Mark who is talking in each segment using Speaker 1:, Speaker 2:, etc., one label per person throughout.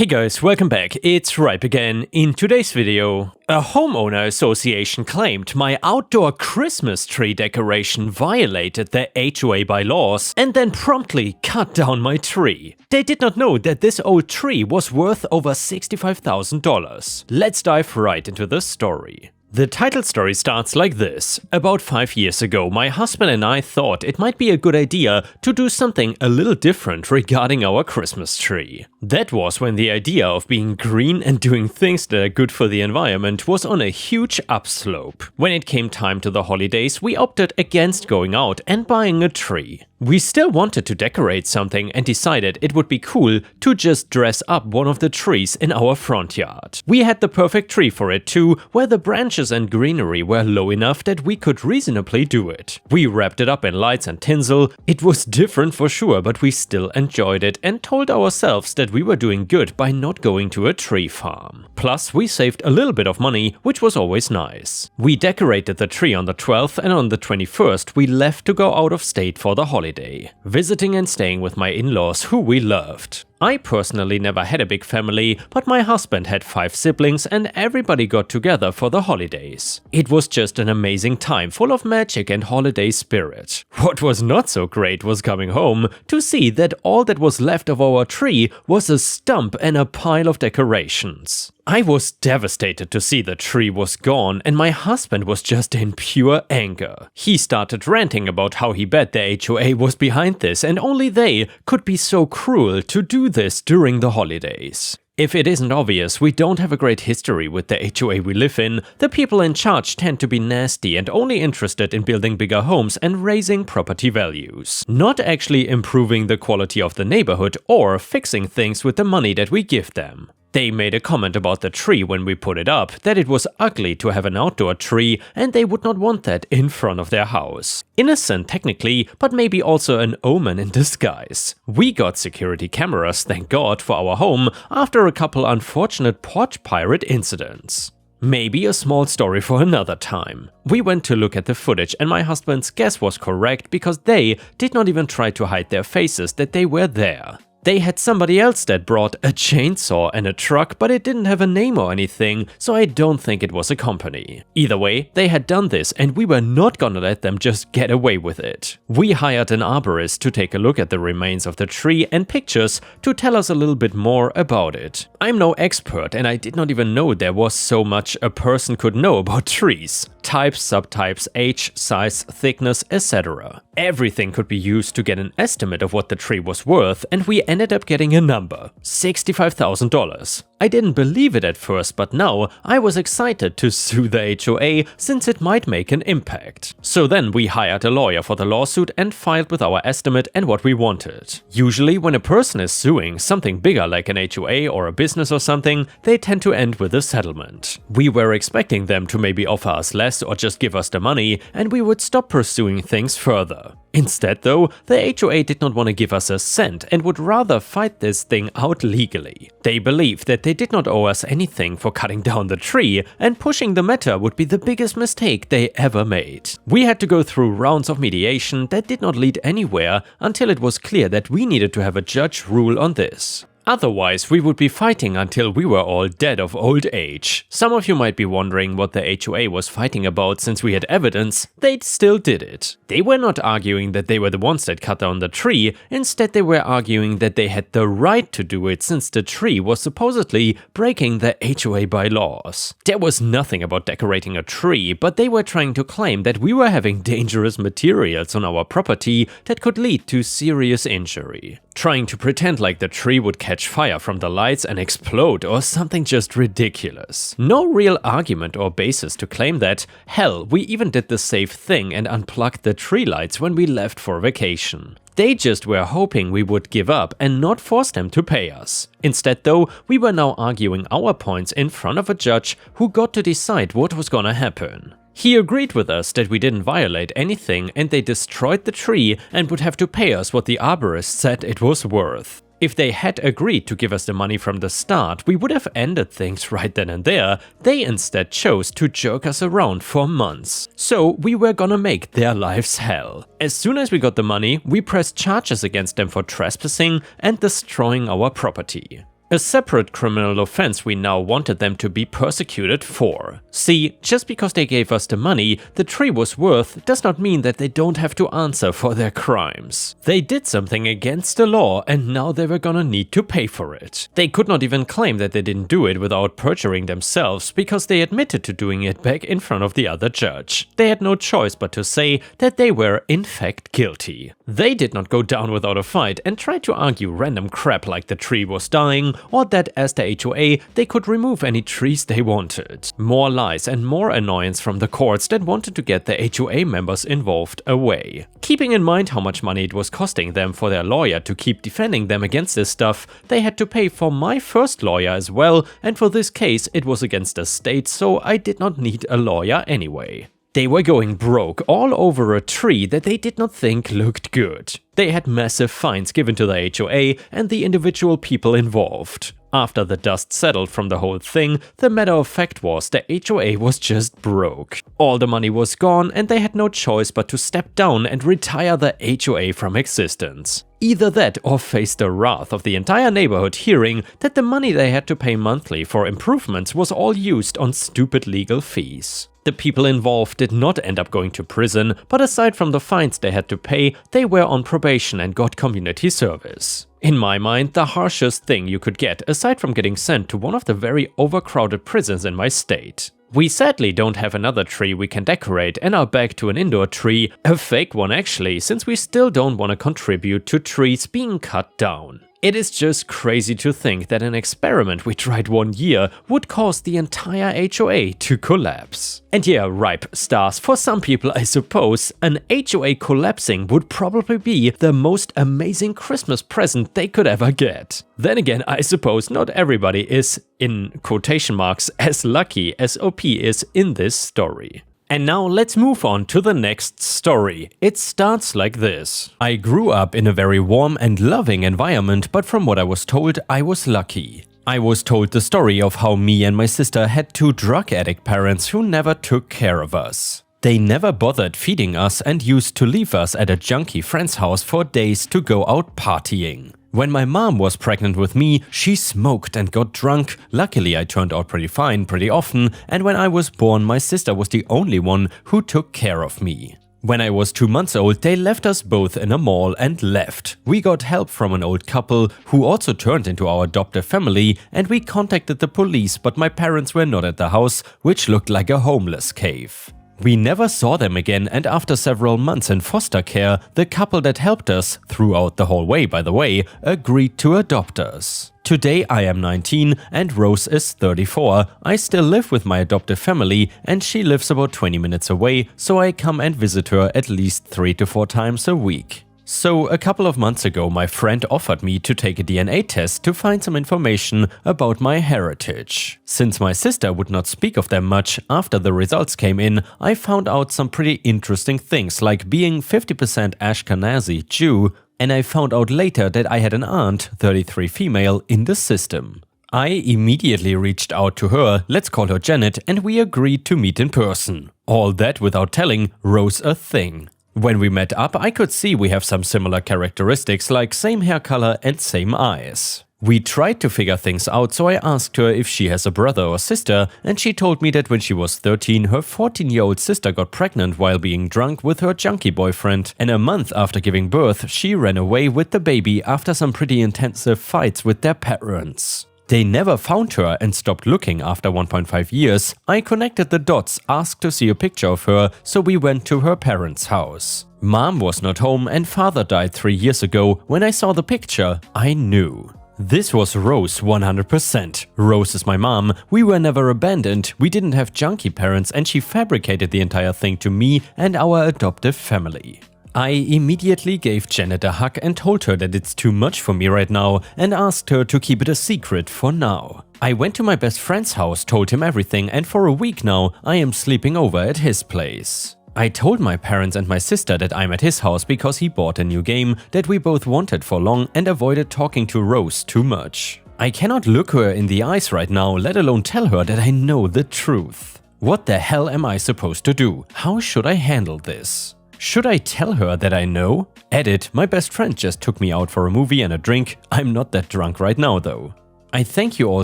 Speaker 1: Hey guys, welcome back, it's Ripe again. In today's video, a homeowner association claimed my outdoor Christmas tree decoration violated their HOA bylaws and then promptly cut down my tree. They did not know that this old tree was worth over $65,000. Let's dive right into the story. The title story starts like this. About 5 years ago, my husband and I thought it might be a good idea to do something a little different regarding our Christmas tree. That was when the idea of being green and doing things that are good for the environment was on a huge upslope. When it came time to the holidays, we opted against going out and buying a tree. We still wanted to decorate something and decided it would be cool to just dress up one of the trees in our front yard. We had the perfect tree for it too, where the branches and greenery were low enough that we could reasonably do it. We wrapped it up in lights and tinsel. It was different for sure, but we still enjoyed it and told ourselves that we were doing good by not going to a tree farm. Plus, we saved a little bit of money, which was always nice. We decorated the tree on the 12th, and on the 21st we left to go out of state for the holiday, visiting and staying with my in-laws who we loved. I personally never had a big family, but my husband had 5 siblings and everybody got together for the holidays. It was just an amazing time full of magic and holiday spirit. What was not so great was coming home to see that all that was left of our tree was a stump and a pile of decorations. I was devastated to see the tree was gone, and my husband was just in pure anger. He started ranting about how he bet the HOA was behind this and only they could be so cruel to do this during the holidays. If it isn't obvious, we don't have a great history with the HOA we live in. The people in charge tend to be nasty and only interested in building bigger homes and raising property values, not actually improving the quality of the neighborhood or fixing things with the money that we give them. They made a comment about the tree when we put it up, that it was ugly to have an outdoor tree and they would not want that in front of their house. Innocent technically, but maybe also an omen in disguise. We got security cameras, thank God, for our home after a couple unfortunate porch pirate incidents. Maybe a small story for another time. We went to look at the footage and my husband's guess was correct because they did not even try to hide their faces that they were there. They had somebody else that brought a chainsaw and a truck, but it didn't have a name or anything, so I don't think it was a company. Either way, they had done this and we were not gonna let them just get away with it. We hired an arborist to take a look at the remains of the tree and pictures to tell us a little bit more about it. I'm no expert and I did not even know there was so much a person could know about trees. Types, subtypes, age, size, thickness, etc. Everything could be used to get an estimate of what the tree was worth, and we ended up getting a number: $65,000. I didn't believe it at first, but now I was excited to sue the HOA since it might make an impact. So then we hired a lawyer for the lawsuit and filed with our estimate and what we wanted. Usually when a person is suing something bigger like an HOA or a business or something, they tend to end with a settlement. We were expecting them to maybe offer us less or just give us the money and we would stop pursuing things further. Instead though, the HOA did not want to give us a cent and would rather fight this thing out legally. They believed that they did not owe us anything for cutting down the tree, and pushing the matter would be the biggest mistake they ever made. We had to go through rounds of mediation that did not lead anywhere until it was clear that we needed to have a judge rule on this. Otherwise, we would be fighting until we were all dead of old age. Some of you might be wondering what the HOA was fighting about since we had evidence. They still did it. They were not arguing that they were the ones that cut down the tree, instead they were arguing that they had the right to do it since the tree was supposedly breaking the HOA bylaws. There was nothing about decorating a tree, but they were trying to claim that we were having dangerous materials on our property that could lead to serious injury. Trying to pretend like the tree would catch fire from the lights and explode or something just ridiculous. No real argument or basis to claim that. Hell, we even did the safe thing and unplugged the tree lights when we left for vacation. They just were hoping we would give up and not force them to pay us. Instead though, we were now arguing our points in front of a judge who got to decide what was gonna happen. He agreed with us that we didn't violate anything and they destroyed the tree and would have to pay us what the arborist said it was worth. If they had agreed to give us the money from the start, we would have ended things right then and there. They instead chose to jerk us around for months. So we were gonna make their lives hell. As soon as we got the money, we pressed charges against them for trespassing and destroying our property. A separate criminal offense we now wanted them to be persecuted for. See, just because they gave us the money the tree was worth does not mean that they don't have to answer for their crimes. They did something against the law and now they were gonna need to pay for it. They could not even claim that they didn't do it without perjuring themselves because they admitted to doing it back in front of the other judge. They had no choice but to say that they were in fact guilty. They did not go down without a fight and try to argue random crap like the tree was dying, or that as the HOA they could remove any trees they wanted. More lies and more annoyance from the courts that wanted to get the HOA members involved away. Keeping in mind how much money it was costing them for their lawyer to keep defending them against this stuff, they had to pay for my first lawyer as well, and for this case it was against the state, so I did not need a lawyer anyway. They were going broke all over a tree that they did not think looked good. They had massive fines given to the HOA and the individual people involved. After the dust settled from the whole thing, the matter of fact was the HOA was just broke. All the money was gone and they had no choice but to step down and retire the HOA from existence. Either that or face the wrath of the entire neighborhood hearing that the money they had to pay monthly for improvements was all used on stupid legal fees. The people involved did not end up going to prison, but aside from the fines they had to pay, they were on probation and got community service. In my mind, the harshest thing you could get, aside from getting sent to one of the very overcrowded prisons in my state. We sadly don't have another tree we can decorate and are back to an indoor tree, a fake one actually, since we still don't want to contribute to trees being cut down. It is just crazy to think that an experiment we tried 1 year would cause the entire HOA to collapse. And yeah, ripe stars, for some people I suppose, an HOA collapsing would probably be the most amazing Christmas present they could ever get. Then again, I suppose not everybody is, in quotation marks, as lucky as OP is in this story. And now let's move on to the next story. It starts like this. I grew up in a very warm and loving environment, but from what I was told, I was lucky. I was told the story of how me and my sister had 2 drug addict parents who never took care of us. They never bothered feeding us and used to leave us at a junkie friend's house for days to go out partying. When my mom was pregnant with me, she smoked and got drunk. Luckily, I turned out pretty fine pretty often, and when I was born, my sister was the only one who took care of me. When I was 2 months old, they left us both in a mall and left. We got help from an old couple who also turned into our adoptive family, and we contacted the police, but my parents were not at the house, which looked like a homeless cave. We never saw them again, and after several months in foster care, the couple that helped us, throughout the whole way by the way, agreed to adopt us. Today I am 19 and Rose is 34. I still live with my adoptive family and she lives about 20 minutes away, so I come and visit her at least 3 to 4 times a week. So a couple of months ago my friend offered me to take a DNA test to find some information about my heritage. Since my sister would not speak of them much after the results came in, I found out some pretty interesting things like being 50% Ashkenazi Jew, and I found out later that I had an aunt, 33 female, in the system. I immediately reached out to her, let's call her Janet, and we agreed to meet in person. All that without telling Rose a thing. When we met up, I could see we have some similar characteristics like same hair color and same eyes. We tried to figure things out, so I asked her if she has a brother or sister, and she told me that when she was 13, her 14-year-old sister got pregnant while being drunk with her junkie boyfriend, and a month after giving birth, she ran away with the baby after some pretty intensive fights with their parents. They never found her and stopped looking after 1.5 years. I connected the dots, asked to see a picture of her, so we went to her parents' house. Mom was not home and father died 3 years ago. When I saw the picture, I knew. This was Rose 100%. Rose is my mom. We were never abandoned, we didn't have junkie parents, and she fabricated the entire thing to me and our adoptive family. I immediately gave Janet a hug and told her that it's too much for me right now and asked her to keep it a secret for now. I went to my best friend's house, told him everything, and for a week now I am sleeping over at his place. I told my parents and my sister that I'm at his house because he bought a new game that we both wanted for long and avoided talking to Rose too much. I cannot look her in the eyes right now, let alone tell her that I know the truth. What the hell am I supposed to do? How should I handle this? Should I tell her that I know? Edit, my best friend just took me out for a movie and a drink. I'm not that drunk right now though. I thank you all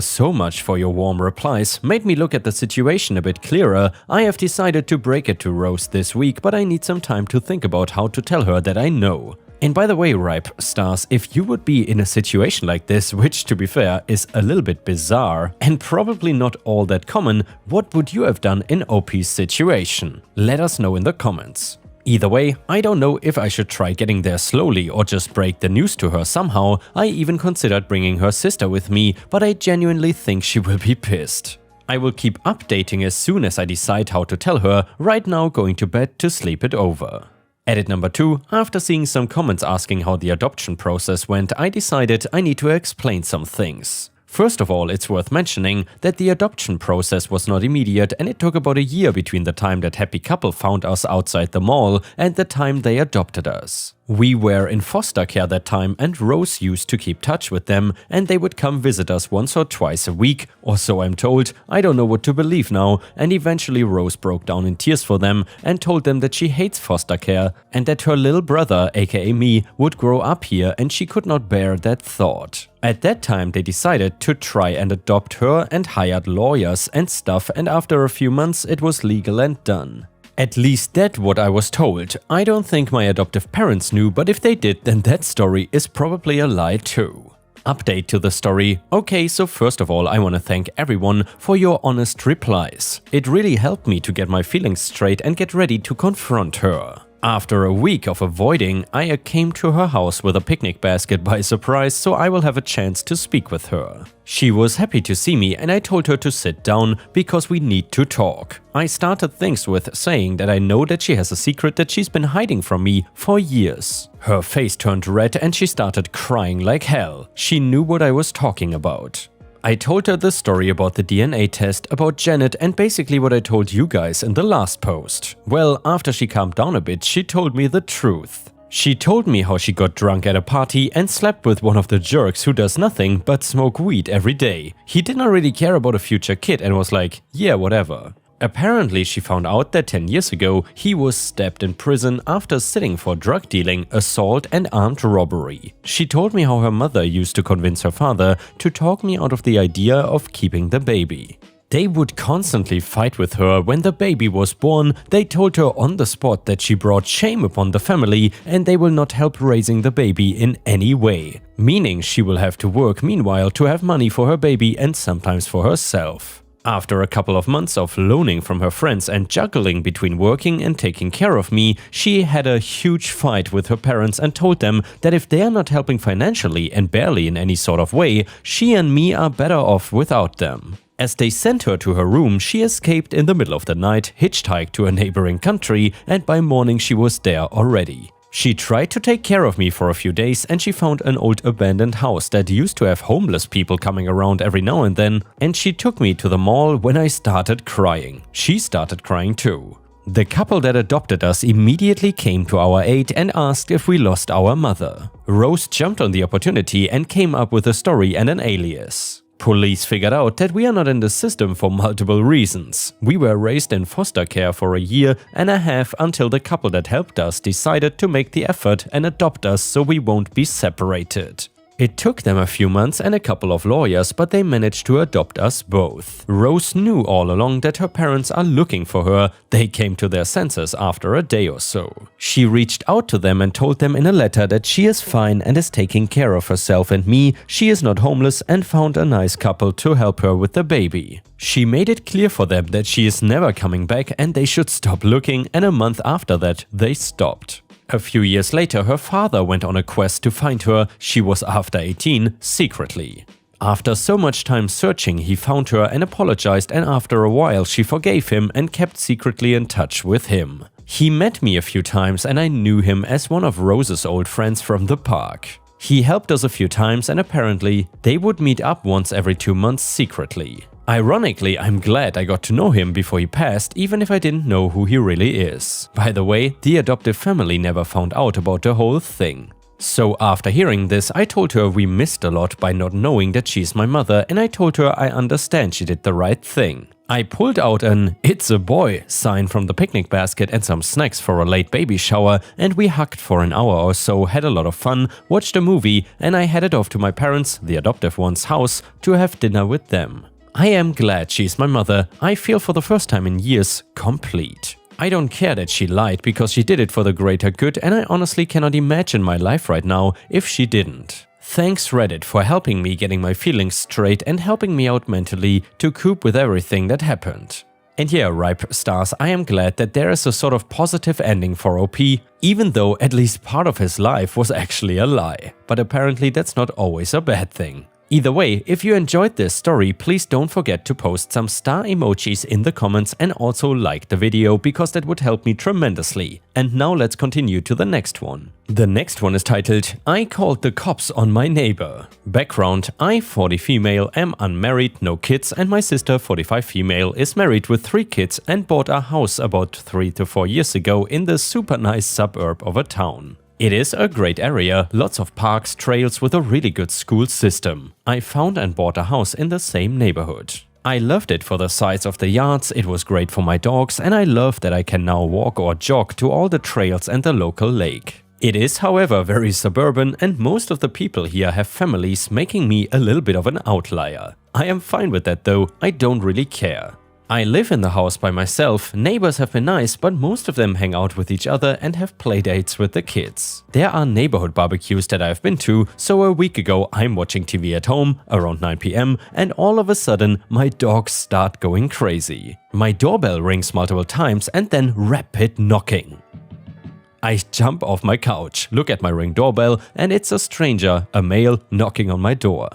Speaker 1: so much for your warm replies, made me look at the situation a bit clearer. I have decided to break it to Rose this week, but I need some time to think about how to tell her that I know. And by the way, Ripe Stars, if you would be in a situation like this, which to be fair is a little bit bizarre and probably not all that common, what would you have done in OP's situation? Let us know in the comments. Either way, I don't know if I should try getting there slowly or just break the news to her somehow. I even considered bringing her sister with me, but I genuinely think she will be pissed. I will keep updating as soon as I decide how to tell her. Right now, going to bed to sleep it over. Edit number 2. After seeing some comments asking how the adoption process went, I decided I need to explain some things. First of all, it's worth mentioning that the adoption process was not immediate and it took about a year between the time that happy couple found us outside the mall and the time they adopted us. We were in foster care that time and Rose used to keep touch with them and they would come visit us once or twice a week, or so I'm told. I don't know what to believe now, and eventually Rose broke down in tears for them and told them that she hates foster care and that her little brother, aka me, would grow up here and she could not bear that thought. At that time they decided to try and adopt her and hired lawyers and stuff, and after a few months it was legal and done. At least that's what I was told. I don't think my adoptive parents knew, but if they did, then that story is probably a lie too. Update to the story. Okay, so first of all, I want to thank everyone for your honest replies. It really helped me to get my feelings straight and get ready to confront her. After a week of avoiding, I came to her house with a picnic basket by surprise, so I will have a chance to speak with her. She was happy to see me and I told her to sit down because we need to talk. I started things with saying that I know that she has a secret that she's been hiding from me for years. Her face turned red and she started crying like hell. She knew what I was talking about. I told her the story about the DNA test, about Janet, and basically what I told you guys in the last post. Well, after she calmed down a bit, she told me the truth. She told me how she got drunk at a party and slept with one of the jerks who does nothing but smoke weed every day. He did not really care about a future kid and was like, yeah, whatever. Apparently, she found out that 10 years ago, he was stabbed in prison after sitting for drug dealing, assault and armed robbery. She told me how her mother used to convince her father to talk me out of the idea of keeping the baby. They would constantly fight with her. When the baby was born, they told her on the spot that she brought shame upon the family and they will not help raising the baby in any way. Meaning she will have to work meanwhile to have money for her baby and sometimes for herself. After a couple of months of loaning from her friends and juggling between working and taking care of me, she had a huge fight with her parents and told them that if they are not helping financially and barely in any sort of way, she and me are better off without them. As they sent her to her room, she escaped in the middle of the night, hitchhiked to a neighboring country, and by morning she was there already. She tried to take care of me for a few days and she found an old abandoned house that used to have homeless people coming around every now and then, and she took me to the mall when I started crying. She started crying too. The couple that adopted us immediately came to our aid and asked if we lost our mother. Rose jumped on the opportunity and came up with a story and an alias. Police figured out that we are not in the system for multiple reasons. We were raised in foster care for a year and a half until the couple that helped us decided to make the effort and adopt us so we won't be separated. It took them a few months and a couple of lawyers, but they managed to adopt us both. Rose knew all along that her parents are looking for her. They came to their senses after a day or so. She reached out to them and told them in a letter that she is fine and is taking care of herself and me, she is not homeless, and found a nice couple to help her with the baby. She made it clear for them that she is never coming back and they should stop looking, and a month after that they stopped. A few years later, her father went on a quest to find her. She was after 18, secretly. After so much time searching, he found her and apologized, and after a while she forgave him and kept secretly in touch with him. He met me a few times and I knew him as one of Rose's old friends from the park. He helped us a few times and apparently they would meet up once every 2 months secretly. Ironically, I'm glad I got to know him before he passed, even if I didn't know who he really is. By the way, the adoptive family never found out about the whole thing. So after hearing this, I told her we missed a lot by not knowing that she's my mother, and I told her I understand she did the right thing. I pulled out an "It's a boy" sign from the picnic basket and some snacks for a late baby shower, and we hugged for an hour or so, had a lot of fun, watched a movie, and I headed off to my parents', the adoptive one's house, to have dinner with them. I am glad she's my mother. I feel for the first time in years complete. I don't care that she lied because she did it for the greater good, and I honestly cannot imagine my life right now if she didn't. Thanks Reddit for helping me getting my feelings straight and helping me out mentally to cope with everything that happened. And yeah, Ripe Stars, I am glad that there is a sort of positive ending for OP, even though at least part of his life was actually a lie. But apparently that's not always a bad thing. Either way, if you enjoyed this story, please don't forget to post some star emojis in the comments and also like the video, because that would help me tremendously. And now let's continue to the next one. The next one is titled, I called the cops on my neighbor. Background, I, 40 female, am unmarried, no kids, and my sister, 45 female, is married with 3 kids and bought a house about 3 to 4 years ago in the super nice suburb of a town. It is a great area, lots of parks, trails with a really good school system. I found and bought a house in the same neighborhood. I loved it for the size of the yards, it was great for my dogs, and I love that I can now walk or jog to all the trails and the local lake. It is, however, very suburban, and most of the people here have families, making me a little bit of an outlier. I am fine with that though, I don't really care. I live in the house by myself, neighbors have been nice, but most of them hang out with each other and have playdates with the kids. There are neighborhood barbecues that I've been to, so a week ago I'm watching TV at home, around 9 PM, and all of a sudden my dogs start going crazy. My doorbell rings multiple times and then rapid knocking. I jump off my couch, look at my Ring doorbell, and it's a stranger, a male, knocking on my door.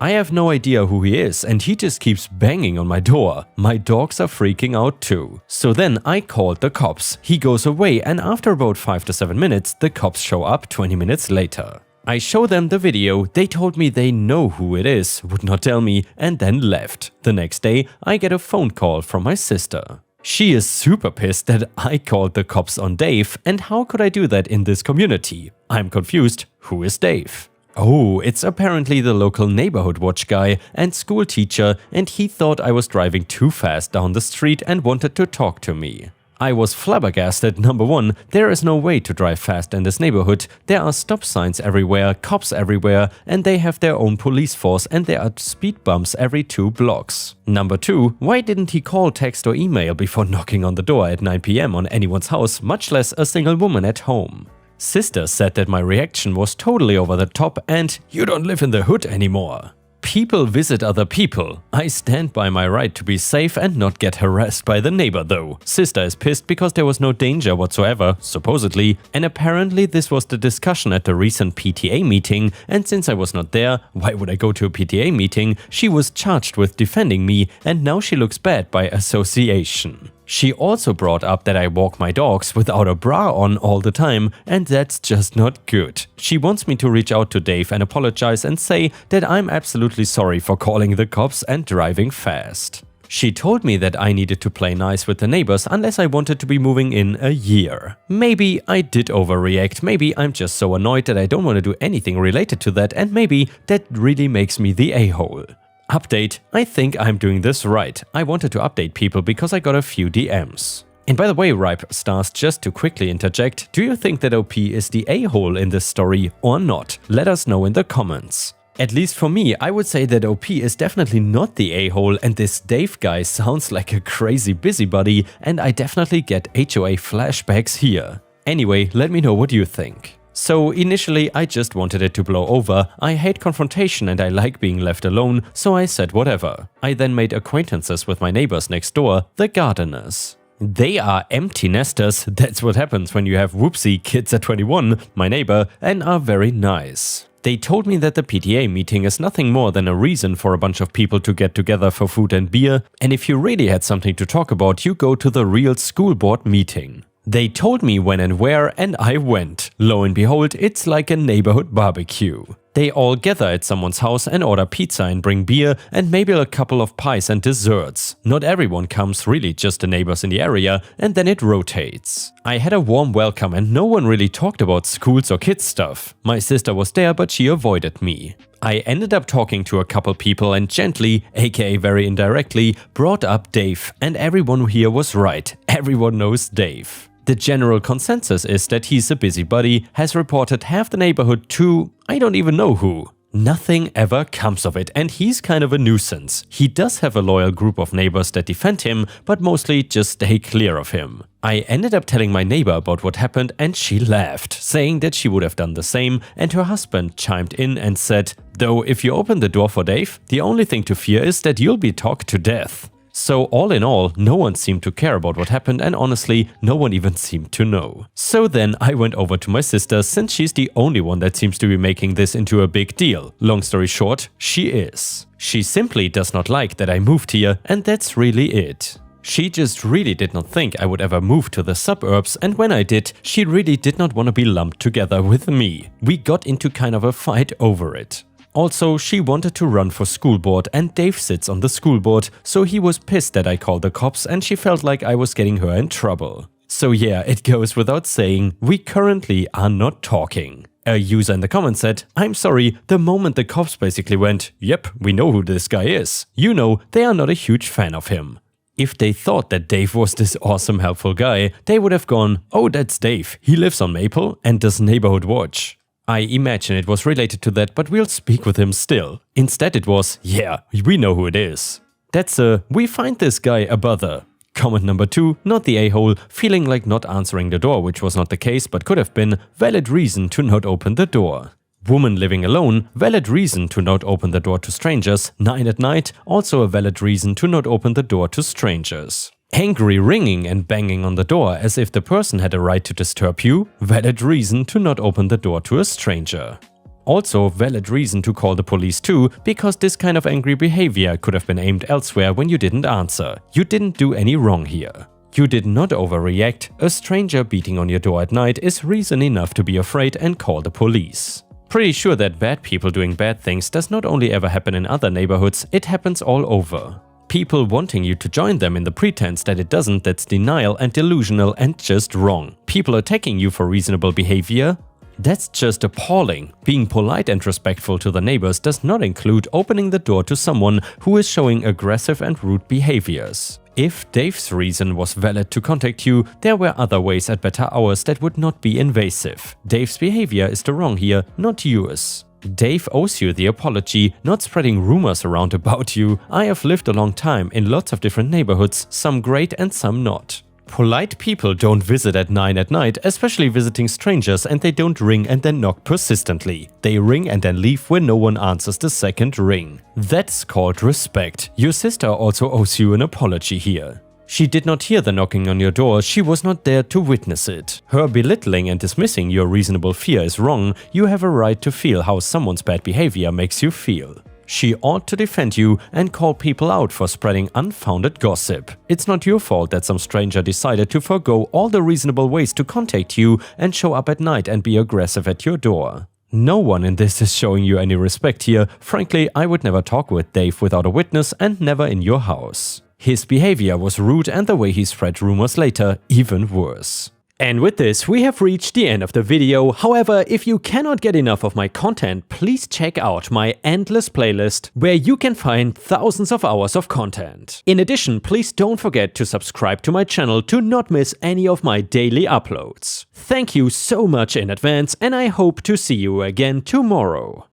Speaker 1: I have no idea who he is and he just keeps banging on my door. My dogs are freaking out too. So then I called the cops. He goes away and after about 5 to 7 minutes, the cops show up 20 minutes later. I show them the video, they told me they know who it is, would not tell me, and then left. The next day, I get a phone call from my sister. She is super pissed that I called the cops on Dave, and how could I do that in this community? I'm confused, who is Dave? Oh, it's apparently the local neighborhood watch guy and school teacher, and he thought I was driving too fast down the street and wanted to talk to me. I was flabbergasted. Number one, there is no way to drive fast in this neighborhood. There are stop signs everywhere, cops everywhere, and they have their own police force, and there are speed bumps every 2 blocks. Number two, why didn't he call, text or email before knocking on the door at 9 PM on anyone's house, much less a single woman at home? Sister said that my reaction was totally over the top and you don't live in the hood anymore. People visit other people. I stand by my right to be safe and not get harassed by the neighbor though. Sister is pissed because there was no danger whatsoever, supposedly, and apparently this was the discussion at the recent PTA meeting, and since I was not there, why would I go to a PTA meeting? She was charged with defending me and now she looks bad by association. She also brought up that I walk my dogs without a bra on all the time, and that's just not good. She wants me to reach out to Dave and apologize and say that I'm absolutely sorry for calling the cops and driving fast. She told me that I needed to play nice with the neighbors unless I wanted to be moving in a year. Maybe I did overreact, maybe I'm just so annoyed that I don't want to do anything related to that, and maybe that really makes me the a-hole. Update, I think I'm doing this right. I wanted to update people because I got a few DMs. And by the way, Ripe Stars, just to quickly interject, do you think that OP is the a-hole in this story or not? Let us know in the comments. At least for me, I would say that OP is definitely not the a-hole, and this Dave guy sounds like a crazy busybody, and I definitely get HOA flashbacks here. Anyway, let me know what you think. So initially I just wanted it to blow over. I hate confrontation and I like being left alone, so I said whatever. I then made acquaintances with my neighbors next door, the gardeners. They are empty nesters, that's what happens when you have whoopsie kids at 21, my neighbor, and are very nice. They told me that the PTA meeting is nothing more than a reason for a bunch of people to get together for food and beer, and if you really had something to talk about, you go to the real school board meeting. They told me when and where, and I went. Lo and behold, it's like a neighborhood barbecue. They all gather at someone's house and order pizza and bring beer and maybe a couple of pies and desserts. Not everyone comes, really just the neighbors in the area, and then it rotates. I had a warm welcome and no one really talked about schools or kids stuff. My sister was there, but she avoided me. I ended up talking to a couple people and gently, aka very indirectly, brought up Dave, and everyone here was right. Everyone knows Dave. The general consensus is that he's a busybody, has reported half the neighborhood to I don't even know who. Nothing ever comes of it, and he's kind of a nuisance. He does have a loyal group of neighbors that defend him, but mostly just stay clear of him. I ended up telling my neighbor about what happened and she laughed, saying that she would have done the same, and her husband chimed in and said, "Though if you open the door for Dave, the only thing to fear is that you'll be talked to death." So all in all, no one seemed to care about what happened, and honestly, no one even seemed to know. So then I went over to my sister, since she's the only one that seems to be making this into a big deal. Long story short, she is. She simply does not like that I moved here, and that's really it. She just really did not think I would ever move to the suburbs, and when I did, she really did not want to be lumped together with me. We got into kind of a fight over it. Also, she wanted to run for school board, and Dave sits on the school board, so he was pissed that I called the cops, and she felt like I was getting her in trouble. So yeah, it goes without saying, we currently are not talking. A user in the comments said, "I'm sorry, the moment the cops basically went, yep, we know who this guy is. You know, they are not a huge fan of him." If they thought that Dave was this awesome helpful guy, they would have gone, "Oh, that's Dave, he lives on Maple and does neighborhood watch." I imagine it was related to that, but we'll speak with him still. Instead it was, "Yeah, we know who it is." That's a, "we find this guy a bother." Comment number 2, not the a-hole, feeling like not answering the door, which was not the case but could have been, valid reason to not open the door. Woman living alone, valid reason to not open the door to strangers. 9 at night, also a valid reason to not open the door to strangers. Angry ringing and banging on the door as if the person had a right to disturb you, valid reason to not open the door to a stranger. Also valid reason to call the police too, because this kind of angry behavior could have been aimed elsewhere when you didn't answer. You didn't do any wrong here. You did not overreact. A stranger beating on your door at night is reason enough to be afraid and call the police. Pretty sure that bad people doing bad things does not only ever happen in other neighborhoods, it happens all over. People wanting you to join them in the pretense that it doesn't, that's denial and delusional and just wrong. People attacking you for reasonable behavior? That's just appalling. Being polite and respectful to the neighbors does not include opening the door to someone who is showing aggressive and rude behaviors. If Dave's reason was valid to contact you, there were other ways at better hours that would not be invasive. Dave's behavior is the wrong here, not yours. Dave owes you the apology, not spreading rumors around about you. I have lived a long time in lots of different neighborhoods, some great and some not. Polite people don't visit at 9 at night, especially visiting strangers, and they don't ring and then knock persistently. They ring and then leave when no one answers the second ring. That's called respect. Your sister also owes you an apology here. She did not hear the knocking on your door, she was not there to witness it. Her belittling and dismissing your reasonable fear is wrong. You have a right to feel how someone's bad behavior makes you feel. She ought to defend you and call people out for spreading unfounded gossip. It's not your fault that some stranger decided to forgo all the reasonable ways to contact you and show up at night and be aggressive at your door. No one in this is showing you any respect here. Frankly, I would never talk with Dave without a witness and never in your house. His behavior was rude and the way he spread rumors later, even worse. And with this, we have reached the end of the video. However, if you cannot get enough of my content, please check out my endless playlist, where you can find thousands of hours of content. In addition, please don't forget to subscribe to my channel to not miss any of my daily uploads. Thank you so much in advance, and I hope to see you again tomorrow.